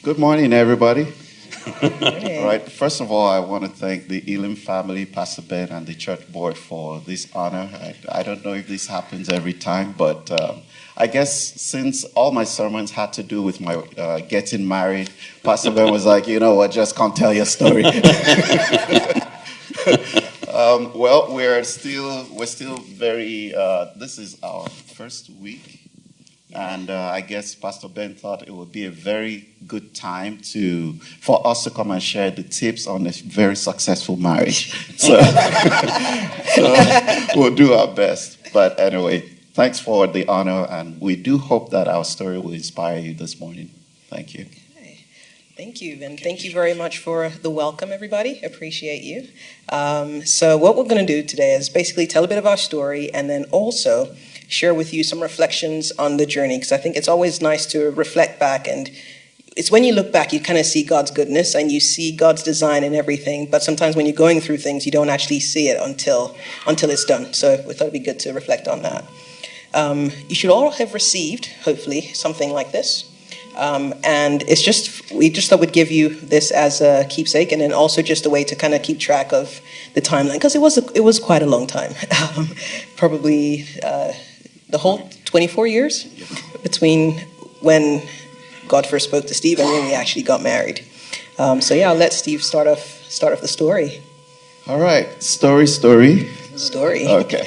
Good morning, everybody. Hey. All right. First of all, I want to thank the Elim family, Pastor Ben, and the church board for this honor. I don't know if this happens every time, but I guess since all my sermons had to do with my getting married, Pastor Ben was like, you know what, just come tell your story. Well, we're still very. This is our first week. And I guess Pastor Ben thought it would be a very good time for us to come and share the tips on a very successful marriage. So we'll do our best. But anyway, thanks for the honor, and we do hope that our story will inspire you this morning. Thank you. Okay. Thank you, and thank you very much for the welcome, everybody. Appreciate you. So what we're going to do today is basically tell a bit of our story, and then also share with you some reflections on the journey, because I think it's always nice to reflect back, and it's when you look back you kind of see God's goodness and you see God's design and everything, but sometimes when you're going through things you don't actually see it until it's done. So we thought it'd be good to reflect on that. You should all have received, hopefully, something like this, and we just thought we'd give you this as a keepsake, and then also just a way to kind of keep track of the timeline, because it was quite a long time, probably the whole 24 years between when God first spoke to Steve and when we actually got married. So yeah, I'll let Steve start off the story. All right, story. Okay.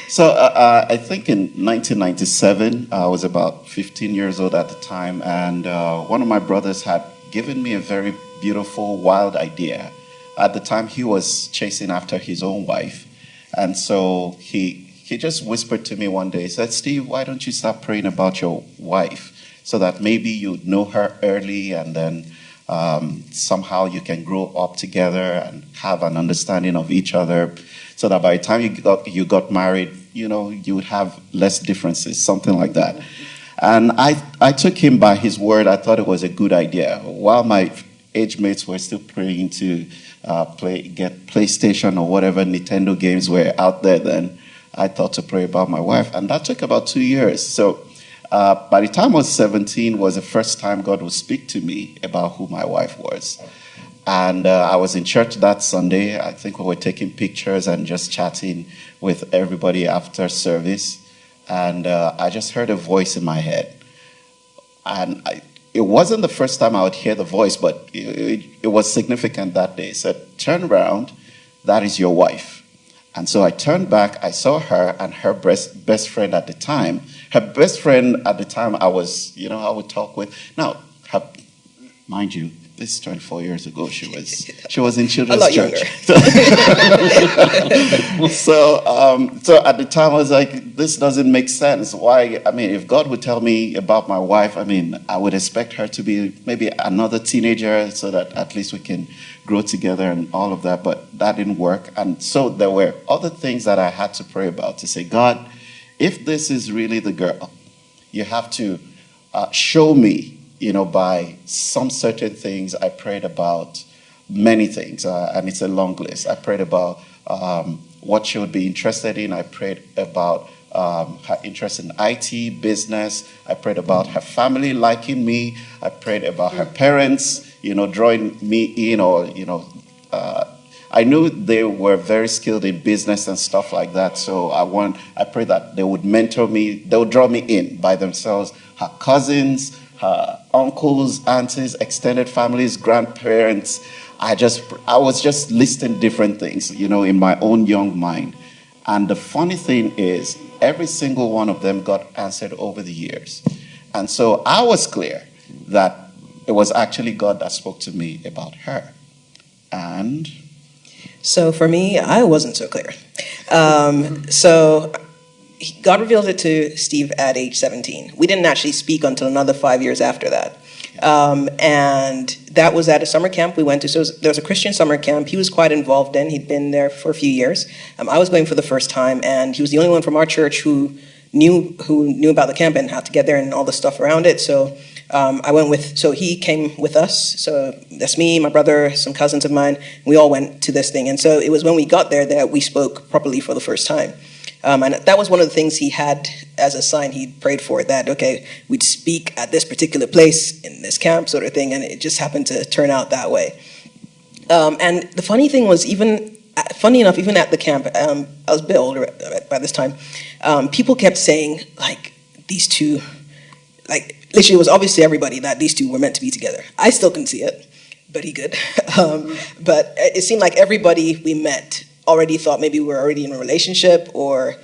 So I think in 1997, I was about 15 years old at the time, and one of my brothers had given me a very beautiful, wild idea. At the time, he was chasing after his own wife, and so he just whispered to me one day. He said, "Steve, why don't you start praying about your wife so that maybe you know her early, and then somehow you can grow up together and have an understanding of each other, so that by the time you got married, you know, you would have less differences," something like that. And I took him by his word. I thought it was a good idea. While my age mates were still praying to get PlayStation or whatever Nintendo games were out there then, I thought to pray about my wife. And that took about 2 years. So by the time I was 17 was the first time God would speak to me about who my wife was. And I was in church that Sunday. I think we were taking pictures and just chatting with everybody after service. And I just heard a voice in my head. And it wasn't the first time I would hear the voice, but it was significant that day. It said, "Turn around, that is your wife." And so I turned back, I saw her and her best friend at the time. Her best friend at the time I would talk with. Now, mind you, this is 24 years ago. She was in children's church. So at the time I was like, this doesn't make sense. Why? I mean, if God would tell me about my wife, I mean, I would expect her to be maybe another teenager so that at least we can grow together and all of that. But that didn't work. And so there were other things that I had to pray about, to say, God, if this is really the girl, you have to show me, by some certain things. I prayed about many things, and it's a long list. I prayed about what she would be interested in. I prayed about her interest in IT, business. I prayed about her family liking me. I prayed about her parents, drawing me in, or, I knew they were very skilled in business and stuff like that. So I prayed that they would mentor me. They would draw me in by themselves. Her cousins, her uncles, aunties, extended families, grandparents. I was just listing different things, in my own young mind. And the funny thing is, every single one of them got answered over the years. And so I was clear that it was actually God that spoke to me about her. And So for me, I wasn't so clear. So God revealed it to Steve at age 17. We didn't actually speak until another 5 years after that. And that was at a summer camp we went to. So there was a Christian summer camp. He was quite involved in. He'd been there for a few years. I was going for the first time, and he was the only one from our church who knew about the camp and how to get there and all the stuff around it. So so he came with us. So that's me, my brother, some cousins of mine. We all went to this thing. And so it was when we got there that we spoke properly for the first time. And that was one of the things he had as a sign. He prayed for that, okay, we'd speak at this particular place in this camp sort of thing, and it just happened to turn out that way. And the funny thing was, funny enough, even at the camp, I was a bit older by this time, people kept saying, like, these two, like, literally it was obvious to everybody that these two were meant to be together. I still couldn't see it, but he could. But it seemed like everybody we met already thought maybe we were already in a relationship, or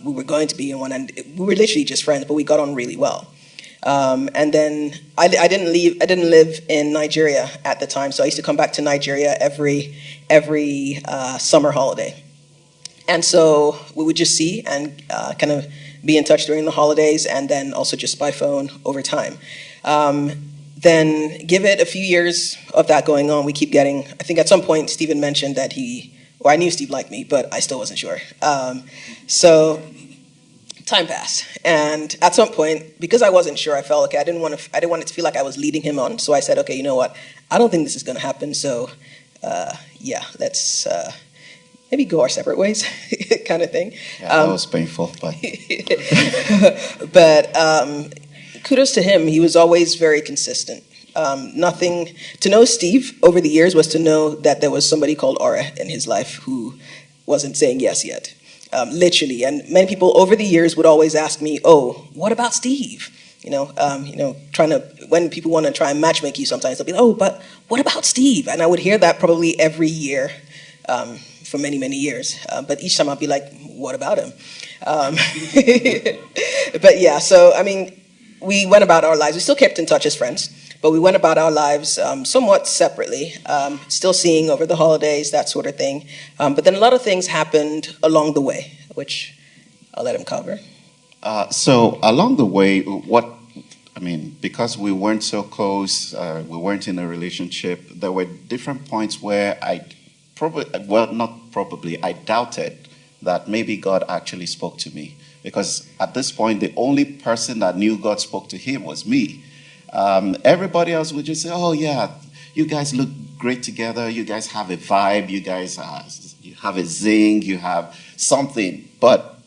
we were going to be in one, and we were literally just friends, but we got on really well. And then I didn't live in Nigeria at the time, so I used to come back to Nigeria every summer holiday. And so we would just see and kind of be in touch during the holidays, and then also just by phone over time. Then give it a few years of that going on, we keep getting, I think at some point Stephen mentioned that I knew Steve liked me, but I still wasn't sure. So time passed, and at some point, because I wasn't sure, I felt, okay, I didn't want it to feel like I was leading him on, so I said, okay, you know what, I don't think this is going to happen, so let's maybe go our separate ways, kind of thing. Yeah, that was painful, but... But kudos to him, he was always very consistent. To know Steve over the years was to know that there was somebody called Aura in his life who wasn't saying yes yet. Literally, and many people over the years would always ask me, "Oh, what about Steve?" When people want to try and matchmake you, sometimes they'll be, "Oh, but what about Steve?" And I would hear that probably every year for many, many years. But each time I'd be like, "What about him?" But yeah, so I mean, we went about our lives. We still kept in touch as friends, but we went about our lives somewhat separately, still seeing over the holidays, that sort of thing. But then a lot of things happened along the way, which I'll let him cover. So along the way, because we weren't so close, we weren't in a relationship, there were different points where I doubted that maybe God actually spoke to me. Because at this point, the only person that knew God spoke to him was me. Everybody else would just say, "Oh yeah, you guys look great together. You guys have a vibe. You guys you have a zing. You have something." But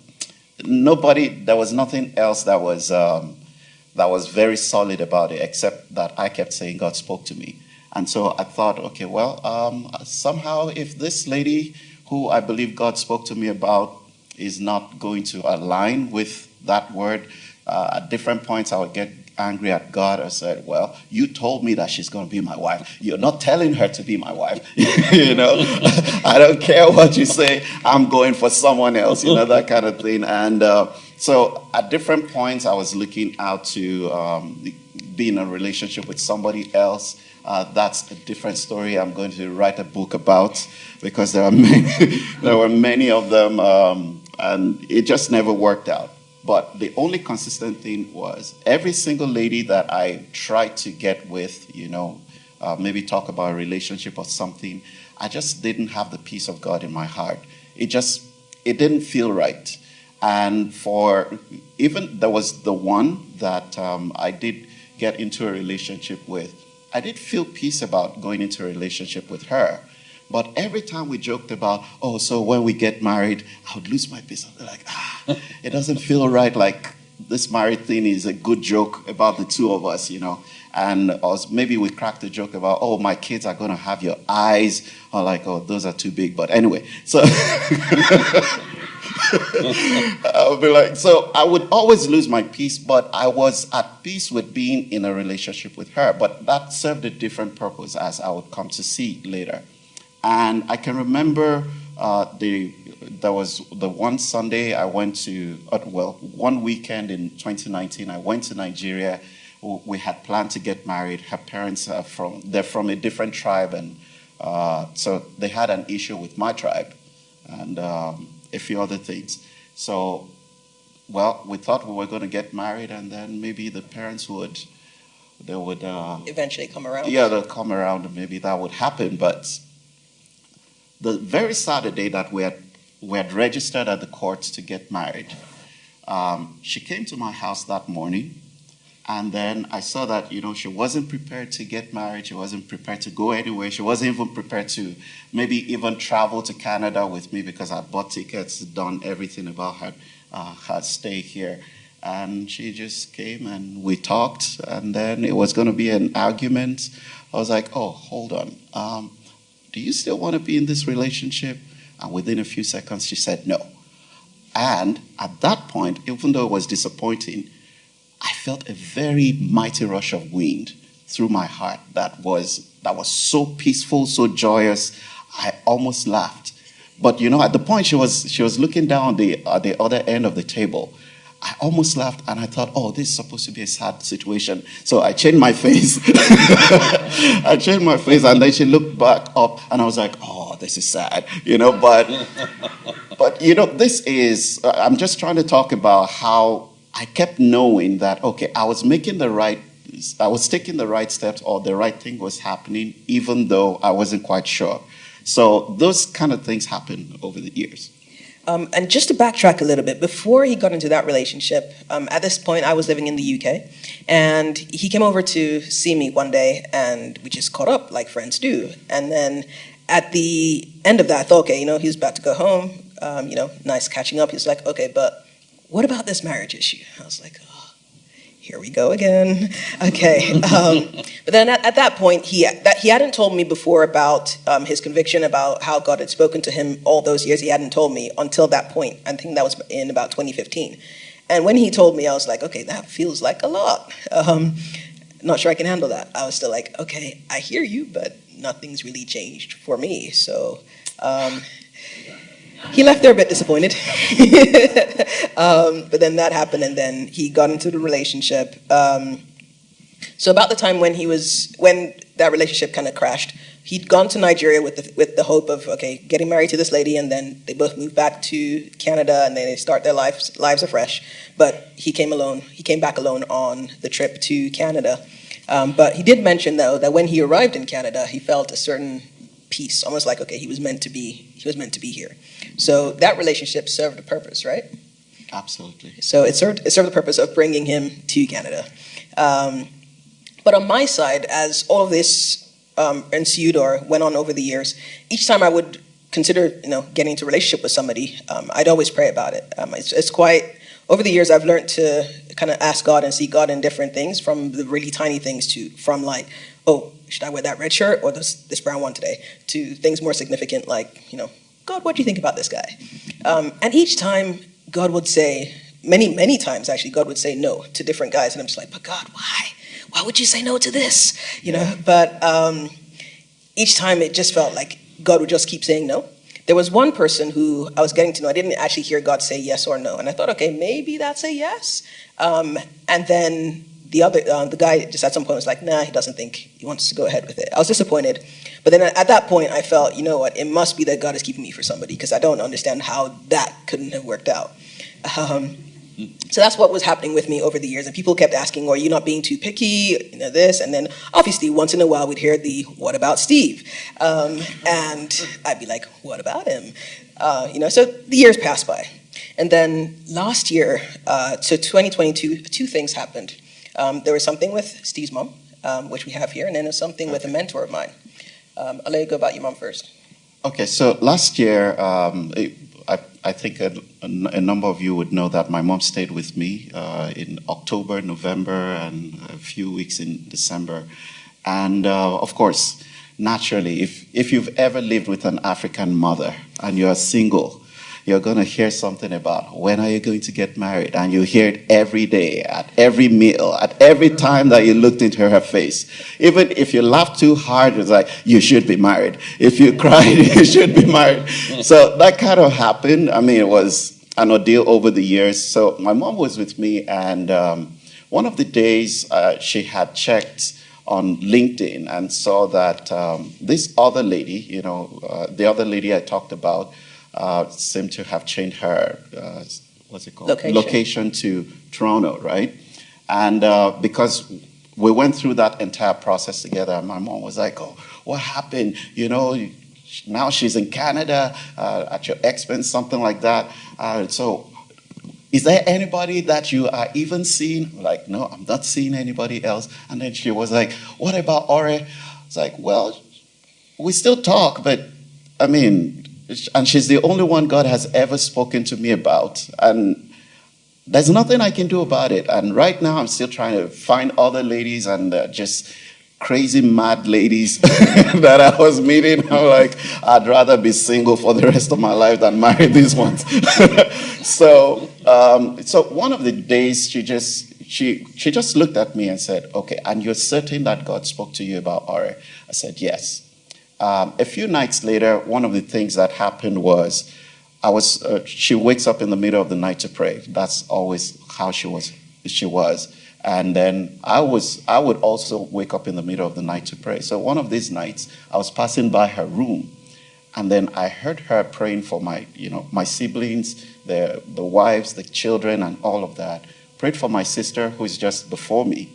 there was nothing else that was very solid about it, except that I kept saying God spoke to me. And so I thought, okay, well, somehow if this lady who I believe God spoke to me about is not going to align with that word, at different points I would get angry at God. I said, "Well, you told me that she's going to be my wife. You're not telling her to be my wife." I don't care what you say. I'm going for someone else, that kind of thing. And so at different points I was looking out to be in a relationship with somebody else. That's a different story I'm going to write a book about, because there were many of them, and it just never worked out. But the only consistent thing was every single lady that I tried to get with, maybe talk about a relationship or something, I just didn't have the peace of God in my heart. It didn't feel right. And there was the one that I did get into a relationship with. I did feel peace about going into a relationship with her. But every time we joked about, "Oh, so when we get married," I would lose my peace. I'd be like, it doesn't feel right. Like this married thing is a good joke about the two of us, And maybe we cracked a joke about, "Oh, my kids are going to have your eyes." Or like, "Oh, those are too big." But anyway, so I would be like, so I would always lose my peace, but I was at peace with being in a relationship with her. But that served a different purpose, as I would come to see later. And I can remember there was the one Sunday I went to, one weekend in 2019, I went to Nigeria. We had planned to get married. Her parents they're from a different tribe, and so they had an issue with my tribe and a few other things. So, we thought we were going to get married, and then maybe the parents would eventually come around. Yeah, they'll come around, and maybe that would happen, but the very Saturday that we had registered at the court to get married, she came to my house that morning, And then I saw that, she wasn't prepared to get married. She wasn't prepared to go anywhere. She wasn't even prepared to maybe even travel to Canada with me because I bought tickets, done everything about her stay here. And she just came and we talked, and then it was going to be an argument. I was like, oh, hold on. Do you still want to be in this relationship? And within a few seconds, she said no. And at that point, even though it was disappointing, I felt a very mighty rush of wind through my heart that was so peaceful, so joyous. I almost laughed. But at the point she was looking down at the other end of the table, I almost laughed and I thought, oh, this is supposed to be a sad situation. So I changed my face. I changed my face, and then she looked back up and I was like, oh, this is sad, but this is, I'm just trying to talk about how I kept knowing that, okay, I was taking the right steps, or the right thing was happening, even though I wasn't quite sure. So those kind of things happen over the years. And just to backtrack a little bit, before he got into that relationship, at this point I was living in the UK, and he came over to see me one day, and we just caught up like friends do. And then at the end of that, I thought, okay, he was about to go home, nice catching up. He was like, okay, but what about this marriage issue? I was like, oh, here we go again. Okay. But then at that point, he hadn't told me before about his conviction, about how God had spoken to him all those years. He hadn't told me until that point. I think that was in about 2015. And when he told me, I was like, okay, that feels like a lot. Not sure I can handle that. I was still like, okay, I hear you, but nothing's really changed for me. So he left there a bit disappointed. But then that happened, and then he got into the relationship. So about the time when that relationship kind of crashed, he'd gone to Nigeria with the hope of, okay, getting married to this lady, and then they both moved back to Canada, and then they start their lives afresh. But he came alone. He came back alone on the trip to Canada. But he did mention, though, that when he arrived in Canada, he felt a certain peace, almost like, okay, he was meant to be here. So that relationship served a purpose, right? Absolutely. So it served the purpose of bringing him to Canada. But on my side, as all of this ensued or went on over the years, each time I would consider, getting into a relationship with somebody, I'd always pray about it. It's quite, over the years, I've learned to kind of ask God and seek God in different things, from the really tiny things from like, oh, should I wear that red shirt or this brown one today, to things more significant like, God, what do you think about this guy? And each time God would say, many times actually, God would say no to different guys. And I'm just like, but God, why? Why would you say no to this? But each time it just felt like God would just keep saying no. There was one person who I was getting to know. I didn't actually hear God say yes or no. And I thought, okay, maybe that's a yes. And then the guy just at some point was like, nah, he doesn't think he wants to go ahead with it. I was disappointed. But then at that point, I felt, you know what, it must be that God is keeping me for somebody, because I don't understand how that couldn't have worked out. So that's what was happening with me over the years. And people kept asking, are you not being too picky? This. And then obviously once in a while we'd hear the, what about Steve? And I'd be like, what about him? So the years passed by. And then last year, so 2022, two things happened. There was something with Steve's mom, which we have here, and then there's something with a mentor of mine. I'll let you go about your mom first. Okay, so last year, I think a number of you would know that my mom stayed with me in October, November, and a few weeks in December. And of course, naturally, if you've ever lived with an African mother and you're single, you're going to hear something about, when are you going to get married? And you hear it every day, at every meal, at every time that you looked into her face. Even if you laughed too hard, it's like, you should be married. If you cried, you should be married. So that kind of happened. I mean, it was an ordeal over the years. So my mom was with me, and one of the days she had checked on LinkedIn and saw that this other lady, the other lady I talked about, seemed to have changed her, what's it called? Location to Toronto, right? And because we went through that entire process together, my mom was like, oh, what happened? Now she's in Canada at your expense, something like that. So, is there anybody that you are even seeing? I'm like, no, I'm not seeing anybody else. And then she was like, what about Ore? I was like, well, we still talk, but I mean, and she's the only one God has ever spoken to me about. And there's nothing I can do about it. And right now, I'm still trying to find other ladies and just crazy, mad ladies that I was meeting. I'm like, I'd rather be single for the rest of my life than marry these ones. So one of the days, she just looked at me and said, okay, and you're certain that God spoke to you about Ore? I said, yes. A few nights later, one of the things that happened was, she wakes up in the middle of the night to pray. That's always how she was. And then I would also wake up in the middle of the night to pray. So one of these nights, I was passing by her room, and then I heard her praying for my siblings, the wives, the children, and all of that. Prayed for my sister, who is just before me.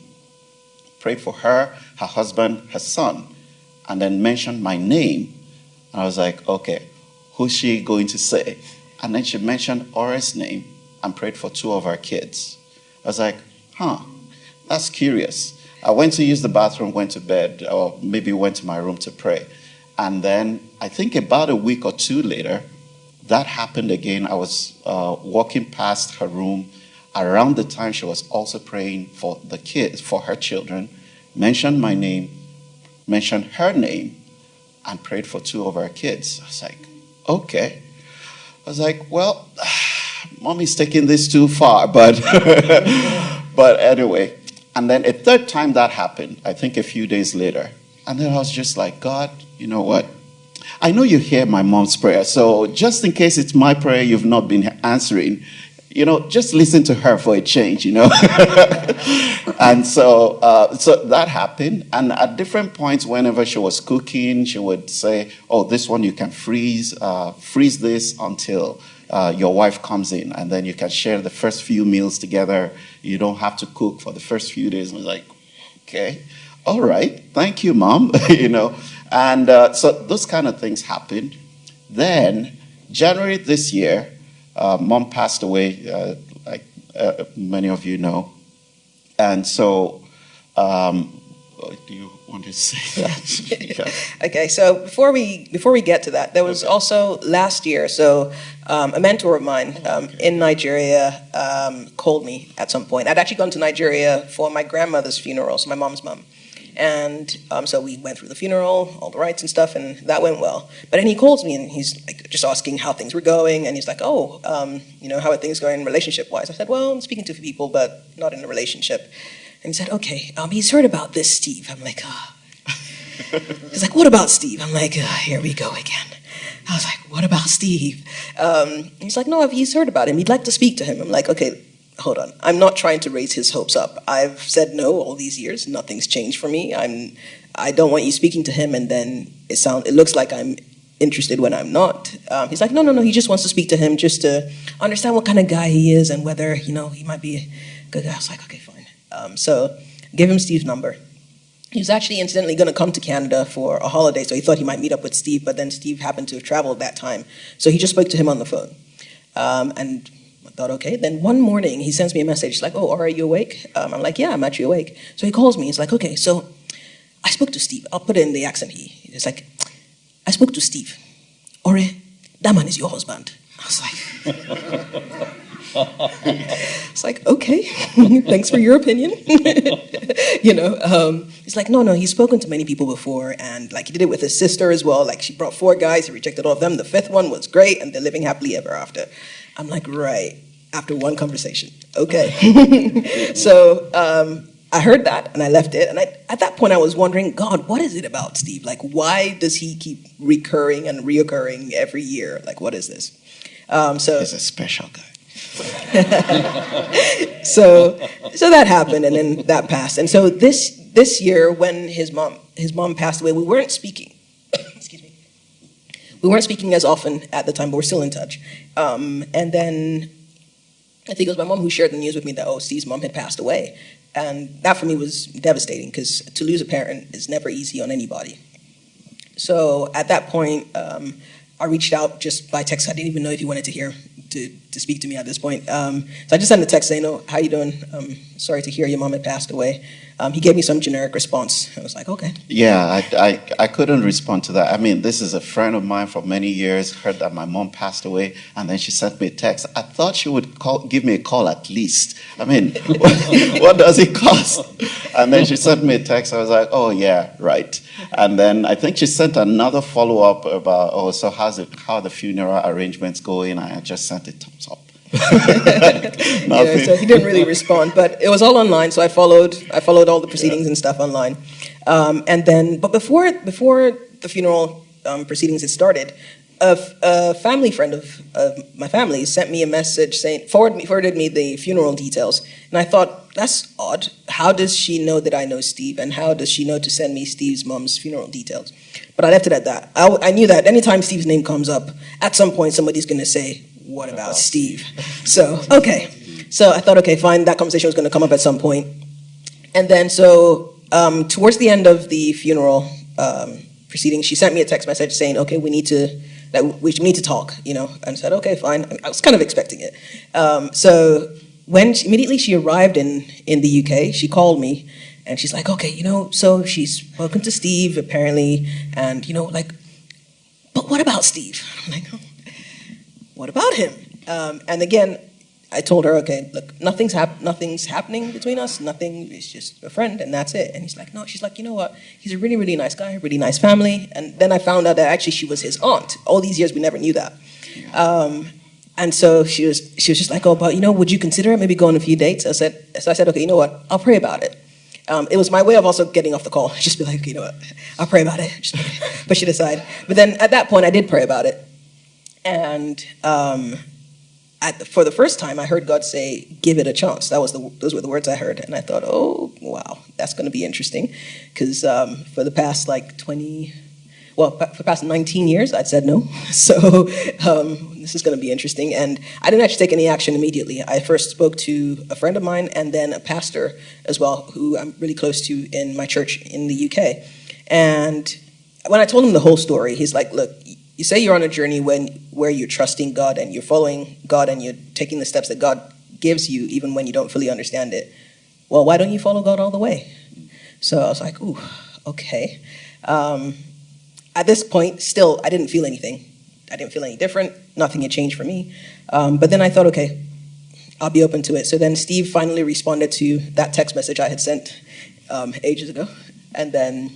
Prayed for her husband, her son, and then mentioned my name. And I was like, okay, who's she going to say? And then she mentioned Ore's name and prayed for 2 of our kids. I was like, that's curious. I went to use the bathroom, went to bed, or maybe went to my room to pray. And then I think about a week or 2 later, that happened again. I was walking past her room around the time she was also praying for the kids, for her children, mentioned my name, mentioned her name, and prayed for 2 of our kids. I was like, okay. I was like, well, mommy's taking this too far, but but anyway. And then a 3rd time that happened, I think a few days later. And then I was just like, God, you know what? I know you hear my mom's prayer, so just in case it's my prayer you've not been answering, just listen to her for a change, And so that happened. And at different points, whenever she was cooking, she would say, oh, this one you can freeze this until your wife comes in, and then you can share the first few meals together. You don't have to cook for the first few days. I was like, okay, all right, thank you, Mom. And so those kind of things happened. Then January this year, Mom passed away, like many of you know. And so, do you want to say that? Yeah. Okay, so before we get to that, there was also last year, so a mentor of mine in Nigeria called me at some point. I'd actually gone to Nigeria for my grandmother's funeral, so my mom's mom. And so we went through the funeral, all the rites and stuff, and that went well. But then he calls me, and he's like just asking how things were going, and he's like, how are things going relationship-wise? I said, well, I'm speaking to people, but not in a relationship. And he said, okay, he's heard about this Steve. I'm like, He's like, what about Steve? I'm like, here we go again. I was like, what about Steve? He's like, no, he's heard about him. He'd like to speak to him. I'm like, okay, hold on. I'm not trying to raise his hopes up. I've said no all these years. Nothing's changed for me. I don't want you speaking to him, and then it looks like I'm interested when I'm not. He's like, no. He just wants to speak to him just to understand what kind of guy he is and whether, he might be a good guy. I was like, okay, fine. So give him Steve's number. He was actually incidentally going to come to Canada for a holiday, so he thought he might meet up with Steve, but then Steve happened to have traveled that time. So he just spoke to him on the phone. And I thought, okay. Then one morning, he sends me a message. He's like, oh, are you awake? I'm like, yeah, I'm actually awake. So he calls me. He's like, okay, so I spoke to Steve. I'll put it in the accent. He's like, I spoke to Steve. Ore, that man is your husband. I was like... It's like, okay, thanks for your opinion. He's like, no, he's spoken to many people before, and like he did it with his sister as well. Like she brought 4 guys, he rejected all of them. The 5th one was great, and they're living happily ever after. I'm like, right, after one conversation, okay. So I heard that, and I left it, and at that point I was wondering, God, what is it about Steve? Like, why does he keep recurring and reoccurring every year? Like, what is this? He's a special guy. So that happened, and then that passed. And so this year, when his mom passed away, we weren't speaking. Excuse me. We weren't speaking as often at the time, but we're still in touch. And then I think it was my mom who shared the news with me that Steve's mom had passed away, and that for me was devastating because to lose a parent is never easy on anybody. So at that point, I reached out just by text. I didn't even know if he wanted to hear to speak to me at this point. So I just sent a text saying, "Oh, how you doing? Sorry to hear your mom had passed away." He gave me some generic response. I was like, "Okay." Yeah, I couldn't respond to that. I mean, this is a friend of mine for many years, heard that my mom passed away, and then she sent me a text. I thought she would give me a call at least. I mean, what does it cost? And then she sent me a text. I was like, oh, yeah, right. And then I think she sent another follow-up about, oh, so how are the funeral arrangements going? I just sent a thumbs up. Yeah, so he didn't really respond, but it was all online. So I followed all the proceedings and stuff online, and then. But before the funeral proceedings had started, a family friend of my family sent me a message saying forwarded me the funeral details, and I thought, that's odd. How does she know that I know Steve, and how does she know to send me Steve's mom's funeral details? But I left it at that. I knew that anytime Steve's name comes up, at some point somebody's going to say, what about Steve? So, okay. So I thought, okay, fine, that conversation was going to come up at some point. And then so towards the end of the funeral proceedings, she sent me a text message saying, okay, we need to talk, and I said, okay, fine. I was kind of expecting it. So when immediately she arrived in the UK, she called me and she's like, okay, so she's spoken to Steve apparently, and, but what about Steve? I'm like, oh. What about him? And again, I told her, okay, look, nothing's happening between us. Nothing. It's just a friend, and that's it. And he's like, no. She's like, you know what? He's a really, really nice guy, really nice family. And then I found out that actually she was his aunt. All these years we never knew that. And so she was just like, oh, but would you consider it? Maybe go on a few dates. So I said, okay, you know what? I'll pray about it. It was my way of also getting off the call. Just be like, you know what? I'll pray about it. Just push it aside. But then at that point, I did pray about it. And for the first time, I heard God say, give it a chance. Those were the words I heard. And I thought, oh, wow, that's going to be interesting. Because for the past for the past 19 years, I'd said no. So this is going to be interesting. And I didn't actually take any action immediately. I first spoke to a friend of mine and then a pastor as well, who I'm really close to in my church in the UK. And when I told him the whole story, he's like, look, you say you're on a journey where you're trusting God and you're following God and you're taking the steps that God gives you even when you don't fully understand it. Well, why don't you follow God all the way? So I was like, ooh, okay. At this point, still, I didn't feel anything. I didn't feel any different. Nothing had changed for me. But then I thought, okay, I'll be open to it. So then Steve finally responded to that text message I had sent ages ago. And then...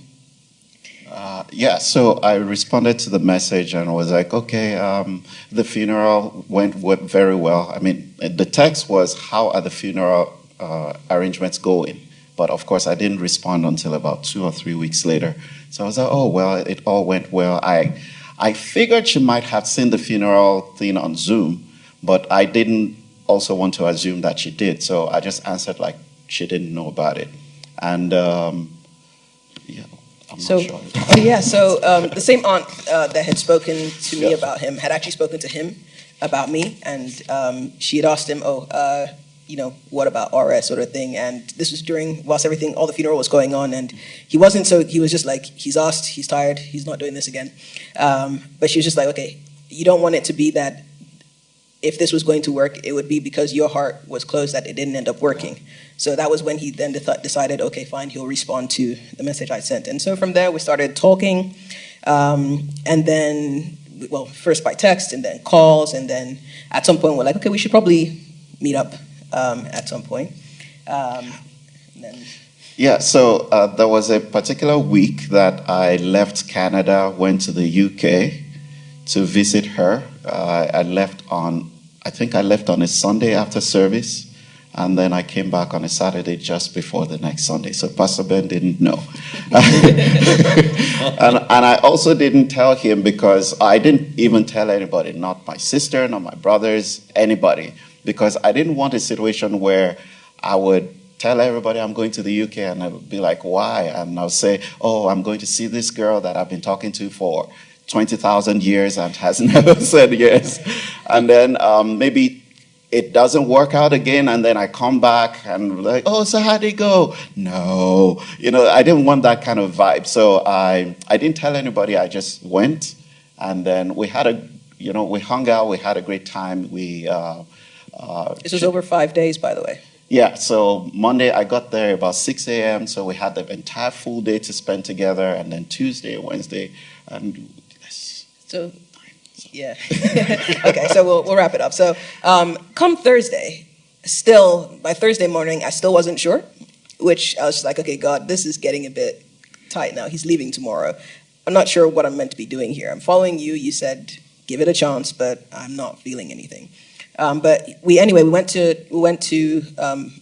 so I responded to the message and was like, okay, the funeral went very well. I mean, the text was, how are the funeral arrangements going? But of course, I didn't respond until about 2 or 3 weeks later. So I was like, oh, well, it all went well. I figured she might have seen the funeral thing on Zoom, but I didn't also want to assume that she did. So I just answered like she didn't know about it. And So the same aunt that had spoken to me about him had actually spoken to him about me, and she had asked him, what about RS sort of thing, and this was whilst all the funeral was going on, and he was just like, he's asked, he's tired, he's not doing this again, but she was just like, okay, you don't want it to be that if this was going to work, it would be because your heart was closed that it didn't end up working. So that was when he then decided, okay, fine, he'll respond to the message I sent. And so from there, we started talking, and then, first by text, and then calls, and then at some point, we're like, okay, we should probably meet up at some point. So there was a particular week that I left Canada, went to the UK to visit her. I left on a Sunday after service, and then I came back on a Saturday just before the next Sunday. So Pastor Ben didn't know. and I also didn't tell him because I didn't even tell anybody, not my sister, not my brothers, anybody, because I didn't want a situation where I would tell everybody I'm going to the UK and I would be like, why? And I'll say, oh, I'm going to see this girl that I've been talking to for 20,000 years and has never said yes. And then maybe it doesn't work out again, and then I come back and like, oh, so how'd it go? No. I didn't want that kind of vibe. So I didn't tell anybody. I just went, and then we had we hung out, we had a great time. This was over 5 days, by the way. Yeah, so Monday I got there about 6 a.m., so we had the entire full day to spend together, and then Tuesday, Wednesday, and so yeah. Okay, so we'll wrap it up. So come Thursday, by Thursday morning, I still wasn't sure, which I was just like, okay, God, this is getting a bit tight now. He's leaving tomorrow. I'm not sure what I'm meant to be doing here. I'm following you. You said, give it a chance, but I'm not feeling anything. But we went to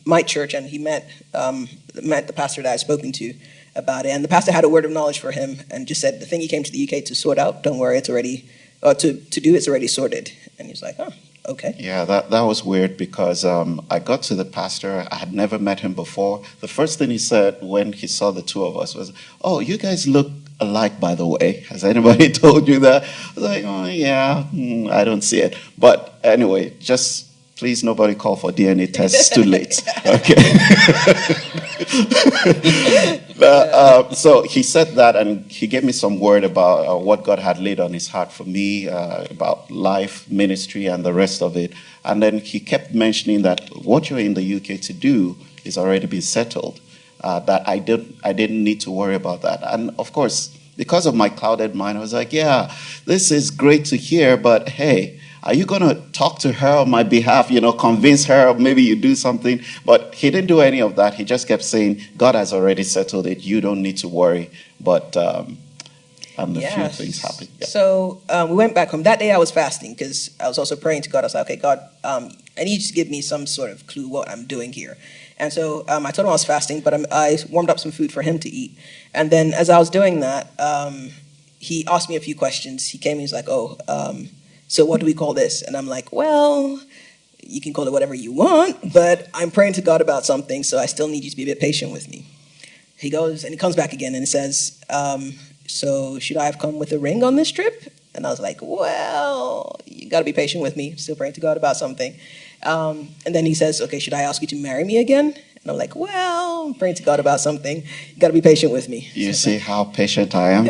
my church, and he met the pastor that I'd spoken to about it. And the pastor had a word of knowledge for him and just said, the thing you came to the UK to sort out, don't worry, it's already, it's already sorted. And he was like, oh, okay. Yeah, that was weird because I got to the pastor. I had never met him before. The first thing he said when he saw the two of us was, oh, you guys look alike, by the way. Has anybody told you that? I was like, oh, yeah, I don't see it. But anyway, just please nobody call for DNA tests. Too late. Okay. So he said that, and he gave me some word about what God had laid on his heart for me, about life, ministry, and the rest of it. And then he kept mentioning that what you're in the UK to do is already been settled. That I didn't need to worry about that. And of course, because of my clouded mind, I was like, yeah, this is great to hear, but hey, are you going to talk to her on my behalf, convince her, maybe you do something? But he didn't do any of that. He just kept saying, God has already settled it. You don't need to worry. But and a few things happened. Yeah. So we went back home. That day I was fasting because I was also praying to God. I was like, okay, God, I need you to give me some sort of clue what I'm doing here. And so I told him I was fasting, but I warmed up some food for him to eat. And then as I was doing that, he asked me a few questions. He came and he's like, oh, so what do we call this? And I'm like, well, you can call it whatever you want, but I'm praying to God about something, so I still need you to be a bit patient with me. He goes, and he comes back again and says, so should I have come with a ring on this trip? And I was like, well, you got to be patient with me. Still praying to God about something. And then he says, okay, should I ask you to marry me again? And I'm like, well, I'm praying to God about something. You got to be patient with me. You see how patient I am?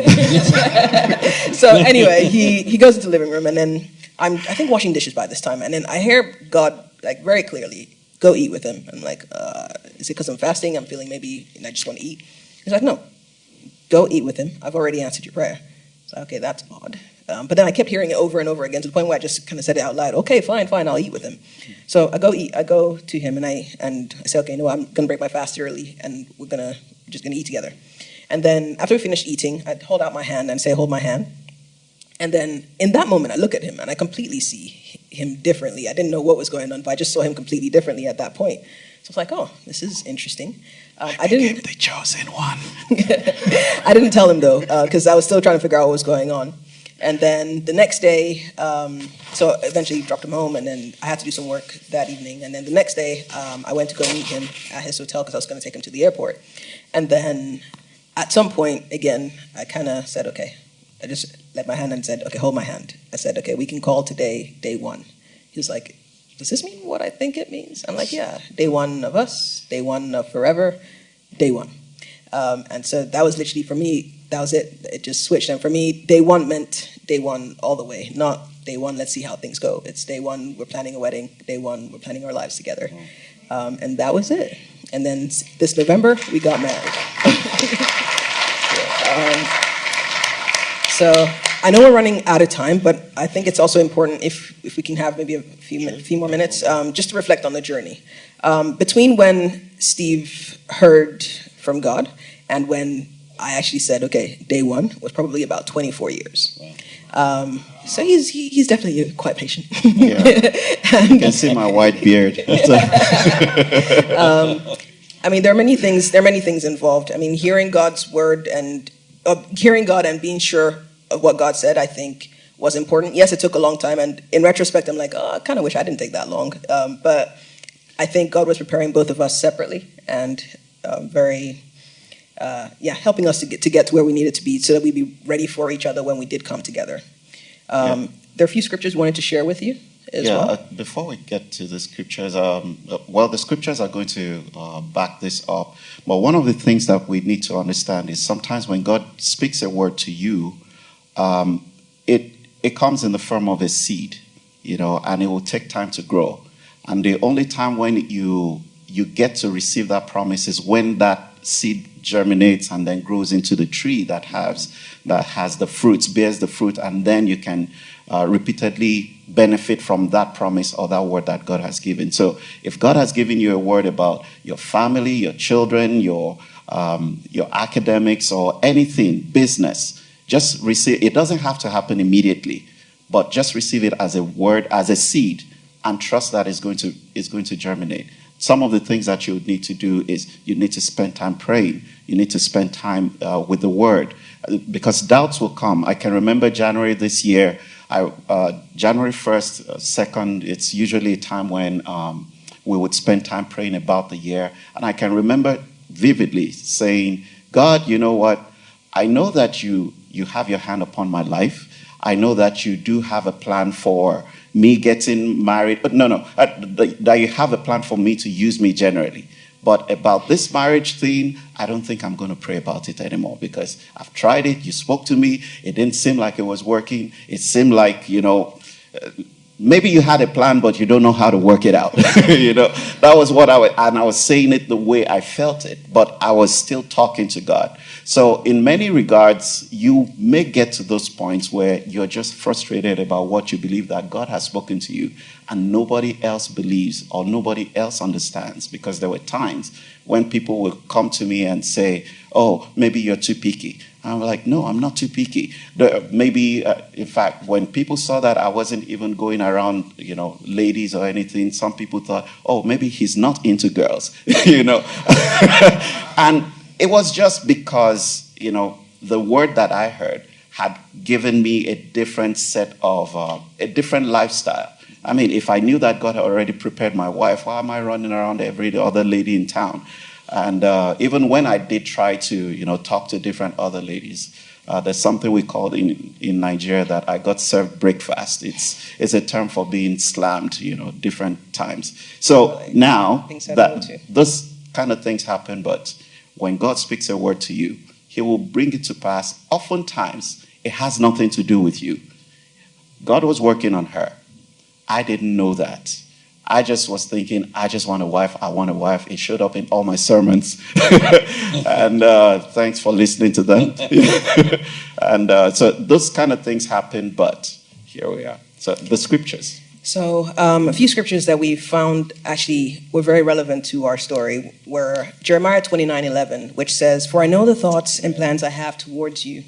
So anyway, he goes into the living room, and then I think washing dishes by this time. And then I hear God very clearly, go eat with him. I'm like, is it because I'm fasting? I'm feeling maybe I just want to eat. He's like, no, go eat with him. I've already answered your prayer. So okay, that's odd. But then I kept hearing it over and over again to the point where I just kind of said it out loud. Okay, fine, I'll eat with him. So I go eat. I go to him and I say, okay, no, I'm going to break my fast early and we're just going to eat together. And then after we finished eating, I'd hold out my hand and say, hold my hand. And then in that moment, I look at him and I completely see him differently. I didn't know what was going on, but I just saw him completely differently at that point. So I was like, oh, this is interesting. I became the chosen one. I didn't tell him, though, because I was still trying to figure out what was going on. And then the next day, so eventually dropped him home, and then I had to do some work that evening. And then the next day, I went to go meet him at his hotel because I was going to take him to the airport. And then at some point, again, I kind of said, okay, I just let my hand and said, okay, hold my hand. I said, okay, we can call today day one. He was like, does this mean what I think it means? I'm like, yeah, day one of us, day one of forever, day one. And so that was literally, for me, that was it. It just switched. And for me, day one meant day one all the way, not day one, let's see how things go. It's day one, we're planning a wedding. Day one, we're planning our lives together. And that was it. And then this November, we got married. So I know we're running out of time, but I think it's also important if we can have maybe a few more minutes, just to reflect on the journey. Between when Steve heard from God and when I actually said, okay, day one, was probably about 24 years. So he's definitely quite patient. Yeah. You can see my white beard. I mean, there are many things involved. I mean, hearing God's word and hearing God and being sure of what God said, I think, was important. Yes, it took a long time, and in retrospect, I'm like, oh, I kind of wish I didn't take that long. But I think God was preparing both of us separately and helping us to get to where we needed to be so that we'd be ready for each other when we did come together. There are a few scriptures we wanted to share with you as well. Before we get to the scriptures, the scriptures are going to back this up. But one of the things that we need to understand is sometimes when God speaks a word to you, it comes in the form of a seed, and it will take time to grow. And the only time when you get to receive that promise is when that seed germinates and then grows into the tree that has the fruits, bears the fruit, and then you can repeatedly benefit from that promise or that word that God has given. So if God has given you a word about your family, your children, your academics, or anything, business, just receive. It doesn't have to happen immediately, but just receive it as a word, as a seed, and trust that it's going to germinate. Some of the things that you need to do is you need to spend time praying. You need to spend time with the word, because doubts will come. I can remember January this year, January 1st, 2nd, it's usually a time when we would spend time praying about the year. And I can remember vividly saying, God, you know what? I know that you have your hand upon my life. I know that you do have a plan for me getting married. But that you have a plan for me to use me generally. But about this marriage thing, I don't think I'm going to pray about it anymore, because I've tried it. You spoke to me. It didn't seem like it was working. It seemed like, maybe you had a plan, but you don't know how to work it out. That was what I was saying it the way I felt it, but I was still talking to God. So in many regards, you may get to those points where you're just frustrated about what you believe that God has spoken to you, and nobody else believes or nobody else understands. Because there were times when people would come to me and say, oh, maybe you're too picky. I'm like, no, I'm not too picky. In fact, when people saw that I wasn't even going around, ladies or anything, some people thought, oh, maybe he's not into girls, And it was just because, the word that I heard had given me a different set of, a different lifestyle. I mean, if I knew that God had already prepared my wife, why am I running around every other lady in town? And even when I did try to, talk to different other ladies, there's something we call in Nigeria that I got served breakfast. It's a term for being slammed, different times. So now that those kind of things happen, but when God speaks a word to you, he will bring it to pass. Oftentimes, it has nothing to do with you. God was working on her. I didn't know that. I just was thinking, I just want a wife. I want a wife. It showed up in all my sermons. And thanks for listening to them. And so those kind of things happen, but here we are. So the scriptures. So a few scriptures that we found actually were very relevant to our story were Jeremiah 29:11, which says, "For I know the thoughts and plans I have towards you,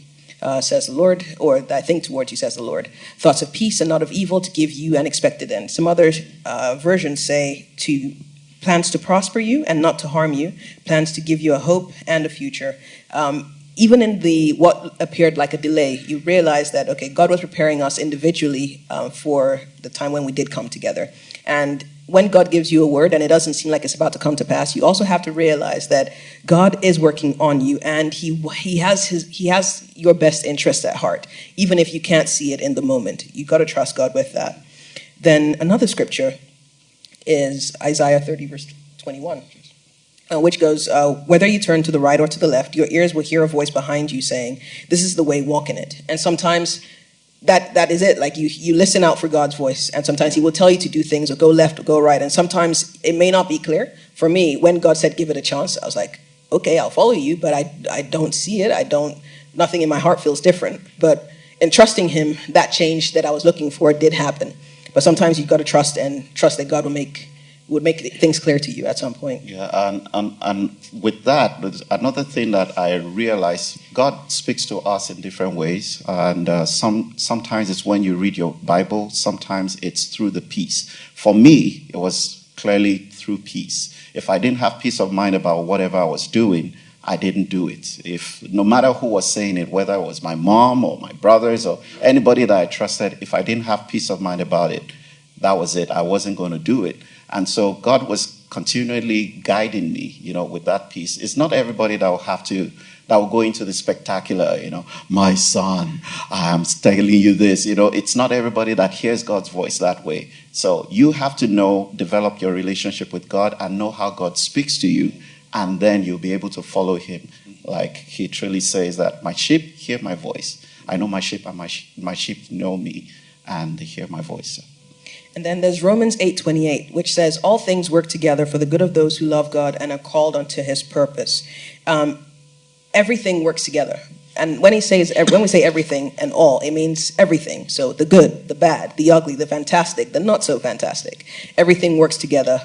says the Lord, or that I think towards you, says the Lord, thoughts of peace and not of evil, to give you an expected end." Some other versions say plans to prosper you and not to harm you, plans to give you a hope and a future. Even in what appeared like a delay, you realize that, okay, God was preparing us individually for the time when we did come together. And when God gives you a word and it doesn't seem like it's about to come to pass, you also have to realize that God is working on you, and He has your best interest at heart, even if you can't see it in the moment. You got to trust God with that. Then another scripture is Isaiah 30 verse 21. Which goes, whether you turn to the right or to the left, your ears will hear a voice behind you saying, "This is the way, walk in it." And sometimes that is it. Like you listen out for God's voice, and sometimes He will tell you to do things or go left or go right. And sometimes it may not be clear. For me, when God said, "Give it a chance," I was like, okay, I'll follow you, but I don't see it. Nothing in my heart feels different. But in trusting Him, that change that I was looking for did happen. But sometimes you've got to trust that God would make things clear to you at some point. Yeah, and with that, there's another thing that I realize, God speaks to us in different ways, and sometimes it's when you read your Bible, sometimes it's through the peace. For me, it was clearly through peace. If I didn't have peace of mind about whatever I was doing, I didn't do it. No matter who was saying it, whether it was my mom or my brothers or anybody that I trusted, if I didn't have peace of mind about it, that was it. I wasn't going to do it. And so God was continually guiding me, with that peace. It's not everybody that will go into the spectacular, my son, I am telling you this, it's not everybody that hears God's voice that way. So you have to develop your relationship with God and know how God speaks to you, and then you'll be able to follow Him. Like He truly says that my sheep hear my voice, I know my sheep, and my sheep know me, and they hear my voice. And then there's Romans 8:28, which says, all things work together for the good of those who love God and are called unto his purpose. Everything works together. And when we say everything and all, it means everything. So the good, the bad, the ugly, the fantastic, the not so fantastic. Everything works together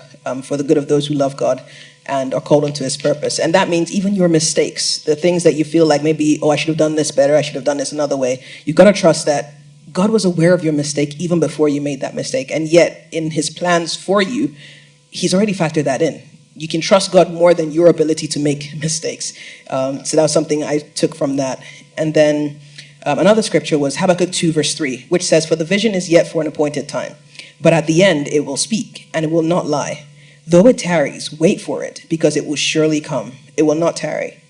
for the good of those who love God and are called unto his purpose. And that means even your mistakes, the things that you feel like maybe, I should have done this better, I should have done this another way. You've got to trust that God was aware of your mistake even before you made that mistake. And yet, in his plans for you, he's already factored that in. You can trust God more than your ability to make mistakes. So that was something I took from that. And then another scripture was Habakkuk 2, verse 3, which says, for the vision is yet for an appointed time, but at the end it will speak, and it will not lie. Though it tarries, wait for it, because it will surely come. It will not tarry.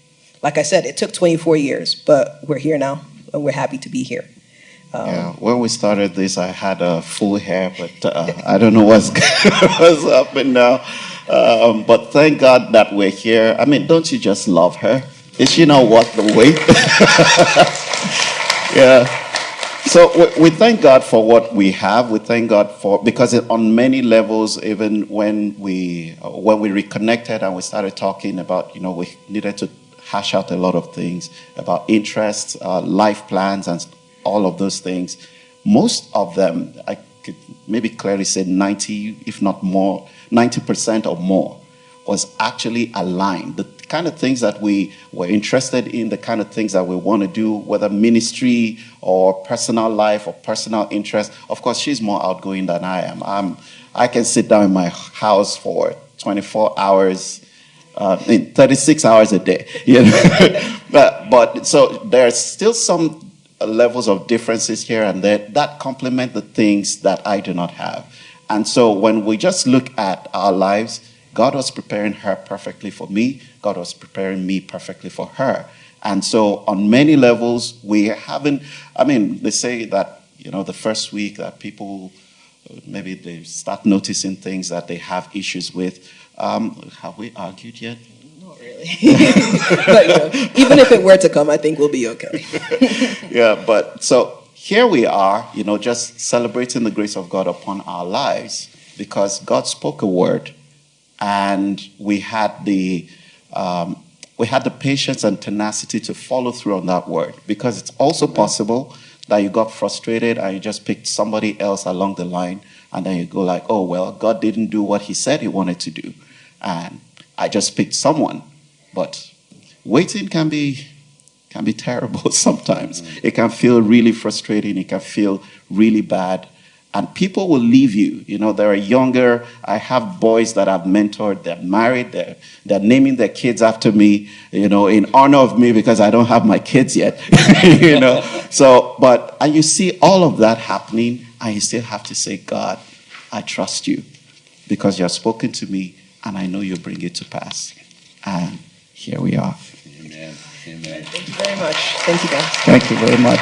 Like I said, it took 24 years, but we're here now, and we're happy to be here. When we started this, I had full hair, but I don't know what's happening now. But thank God that we're here. I mean, don't you just love her? Is she not worth the wait? Yeah. So we thank God for what we have. We thank God because on many levels, even when we reconnected and we started talking about, we needed to hash out a lot of things about interests, life plans, and all of those things. Most of them, I could maybe clearly say 90, if not more, 90% or more was actually aligned. The kind of things that we were interested in, the kind of things that we want to do, whether ministry or personal life or personal interest. Of course, she's more outgoing than I am. I can sit down in my house for 24 hours, 36 hours a day. But so there's still some levels of differences here and there that complement the things that I do not have. And so when we just look at our lives, God was preparing her perfectly for me. God was preparing me perfectly for her. And so on many levels, we haven't, they say that, the first week that people, maybe they start noticing things that they have issues with. Have we argued yet? Really. But even if it were to come, I think we'll be okay. Yeah, but so here we are, just celebrating the grace of God upon our lives because God spoke a word, and we had the patience and tenacity to follow through on that word, because it's also possible that you got frustrated and you just picked somebody else along the line, and then you go like, oh well, God didn't do what he said he wanted to do, and I just picked someone. But waiting can be terrible sometimes. It can feel really frustrating. It can feel really bad. And people will leave you. They're younger. I have boys that I've mentored. They're married. They're naming their kids after me, in honor of me because I don't have my kids yet. So, and you see all of that happening, and you still have to say, God, I trust you because you have spoken to me, and I know you'll bring it to pass. And here we are. Amen. Thank you very much. Thank you, guys. Thank you very much.